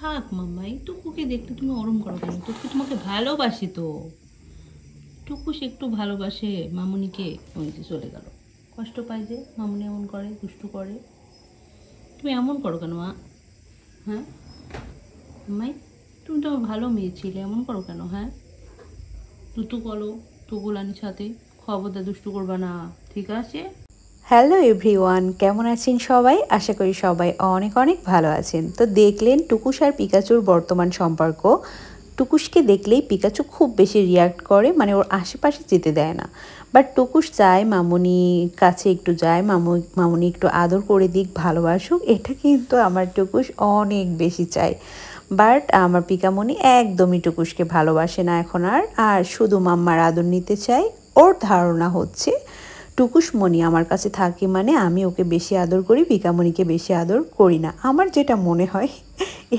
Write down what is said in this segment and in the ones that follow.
থাক মাম্মাই, টুকুকে দেখতে তুমি ওরম করো কেন? টুকু তোমাকে ভালোবাসে তো। টুকুস একটু ভালোবাসে মামুনিকে। ওই যে চলে গেল, কষ্ট পায় যে মামুনি এমন করে, দুষ্টু করে। তুমি এমন করো কেন মা? হ্যাঁ মাম্মাই, তুমি তো আমার ভালো মেয়ে ছিলে, এমন করো কেন? হ্যাঁ তুতু বলো, টুকুলানির সাথে খবরদার দুষ্টু করবা না, ঠিক আছে? হ্যালো এভরিওয়ান, কেমন আছেন সবাই? আশা করি সবাই অনেক অনেক ভালো আছেন। তো দেখলেন টুকুস আর পিকাচুর বর্তমান সম্পর্ক। টুকুসকে দেখলেই পিকাচু খুব বেশি রিয়াক্ট করে, মানে ওর আশেপাশে যেতে দেয় না। বাট টুকুস চায় মামুনি কাছে একটু যায়, মামুনি একটু আদর করে দিক, ভালোবাসুক। এটা কিন্তু আমার টুকুস অনেক বেশি চায়। বাট আমার পিকামণি একদমই টুকুসকে ভালোবাসে না এখন আর শুধু মাম্মার আদর নিতে চায়। ওর ধারণা হচ্ছে টুকুসমণি আমার কাছে থাকে মানে আমি ওকে বেশি আদর করি, পিকামণিকে বেশি আদর করি না। আমার যেটা মনে হয়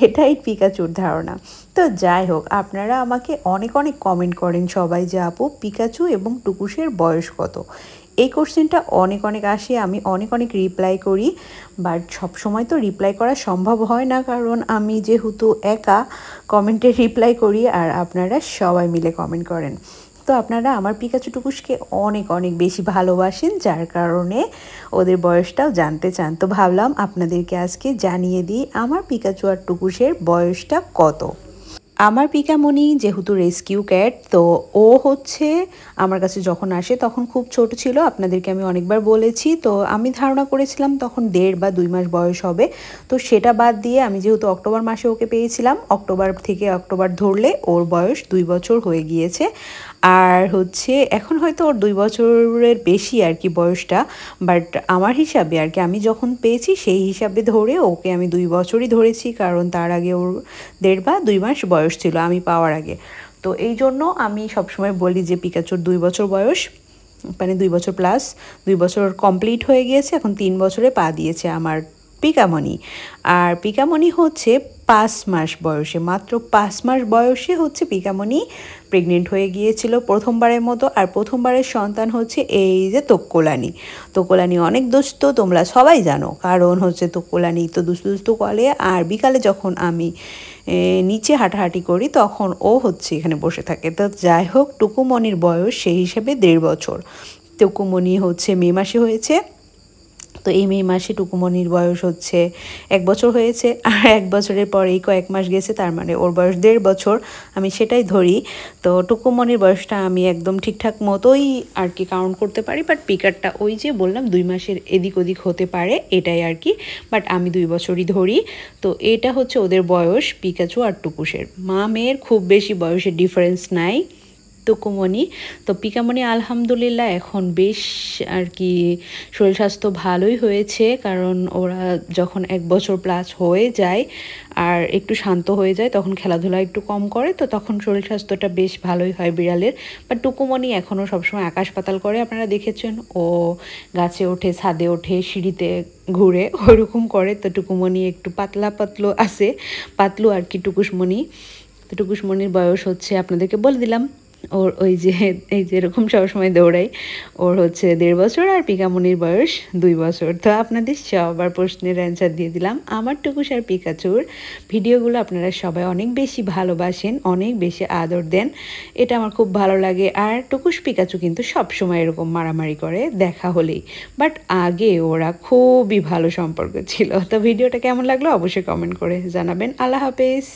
এটাই পিকাচুর ধারণা। তো যাই হোক, আপনারা আমাকে অনেক অনেক কমেন্ট করেন সবাই যে আপু পিকাচু এবং টুকুসের বয়স কত। এই কোশ্চেনটা অনেক অনেক আসে, আমি অনেক অনেক রিপ্লাই করি। বাট সবসময় তো রিপ্লাই করা সম্ভব হয় না, কারণ আমি যেহেতু একা কমেন্টে রিপ্লাই করি আর আপনারা সবাই মিলে কমেন্ট করেন। তো আপনারা আমার পিকাচু টুকুসকে অনেক অনেক বেশি ভালোবাসেন, যার কারণে ওদের বয়সটাও জানতে চান। তো ভাবলাম আপনাদেরকে আজকে জানিয়ে দিই আমার পিকাচু আর টুকুসের বয়সটা কত। আমার পিকামণি যেহেতু রেস্কিউ ক্যাট, তো ও হচ্ছে আমার কাছে যখন আসে তখন খুব ছোট ছিল, আপনাদেরকে আমি অনেকবার বলেছি। তো আমি ধারণা করেছিলাম তখন 1.5 বা 2 মাস বয়স হবে। তো সেটা বাদ দিয়ে আমি যেহেতু অক্টোবর মাসে ওকে পেয়েছিলাম, অক্টোবর থেকে অক্টোবর ধরলে ওর বয়স 2 বছর হয়ে গিয়েছে। আর হচ্ছে এখন হয়তো ওর 2 বছরের বেশি আর কি বয়সটা। বাট আমার হিসাবে আর কি আমি যখন পেয়েছি সেই হিসাবে ধরে ওকে আমি 2 বছরই ধরেছি, কারণ তার আগে ওর 1.5 বা 2 মাস বয়স ছিল আমি পাওয়ার আগে। তো এই জন্য আমি সবসময় বলি যে পিকাচুর 2 বছর বয়স, মানে 2 বছর প্লাস, 2 বছর কমপ্লিট হয়ে গিয়েছে, এখন 3 বছরে পা দিয়েছে আমার পিকামণি। আর পিকামণি হচ্ছে 5 মাস বয়সে, মাত্র 5 মাস বয়সে হচ্ছে পিকামণি প্রেগনেন্ট হয়ে গিয়েছিল প্রথমবারের মতো। আর প্রথমবারের সন্তান হচ্ছে এই যে তোক্কোলানি। তোক্কোলানি অনেক দুষ্ট, তোমরা সবাই জানো, কারণ হচ্ছে তোক্কোলানি তো দুষ্টু দুষ্টু করে। আর বিকালে যখন আমি নিচে হাঁটাহাঁটি করি তখন ও হচ্ছে এখানে বসে থাকে। তো যাই হোক, টুকুমণির বয়স সেই হিসাবে 1.5 বছর। টুকুমণি হচ্ছে মে মাসে হয়েছে। তো এই মে মাসে টুকুমণির বয়স হচ্ছে 1 বছর হয়েছে। আর 1 বছরের পর এই কয়েক মাস গেছে, তার মানে ওর বয়স 1.5 বছর, আমি সেটাই ধরি। তো টুকুমণির বয়সটা আমি একদম ঠিকঠাক মতোই আর কি কাউন্ট করতে পারি। বাট পিকারটা ওই যে বললাম 2 মাসের এদিক ওদিক হতে পারে, এটাই আর কি। বাট আমি 2 বছরই ধরি। তো এটা হচ্ছে ওদের বয়স, পিকাচু আর টুকুসের। মা মেয়ের খুব বেশি বয়সের ডিফারেন্স নাই। টুকুমণি তো পিকামণি আলহামদুলিল্লাহ এখন বেশ আর কি শরীর স্বাস্থ্য ভালোই হয়েছে, কারণ ওরা যখন 1 বছর প্লাস হয়ে যায় আর একটু শান্ত হয়ে যায় তখন খেলাধুলা একটু কম করে, তো তখন শরীর স্বাস্থ্যটা বেশ ভালোই হয় বিড়ালের। বাট টুকুমণি এখনও সবসময় আকাশ পাতাল করে, আপনারা দেখেছেন ও গাছে ওঠে, ছাদে ওঠে, সিঁড়িতে ঘুরে, ওইরকম করে। তো টুকুমণি একটু পাতলা পাতলু আছে, পাতলু আর কি টুকুসমণি। তো টুকুসমণির বয়স হচ্ছে আপনাদেরকে বলে দিলাম, ওর ওই যে এই যে এরকম সবসময় দৌড়াই, ওর হচ্ছে 1.5 বছর। আর পিকামণির বয়স 2 বছর। তো আপনাদের সবার প্রশ্নের অ্যান্সার দিয়ে দিলাম। আমার টুকুস আর পিকাচুর ভিডিওগুলো আপনারা সবাই অনেক বেশি ভালোবাসেন, অনেক বেশি আদর দেন, এটা আমার খুব ভালো লাগে। আর টুকুস পিকাচু কিন্তু সবসময় এরকম মারামারি করে দেখা হলেই, বাট আগে ওরা খুবই ভালো সম্পর্ক ছিল। তো ভিডিওটা কেমন লাগলো অবশ্যই কমেন্ট করে জানাবেন। আল্লাহ হাফেজ।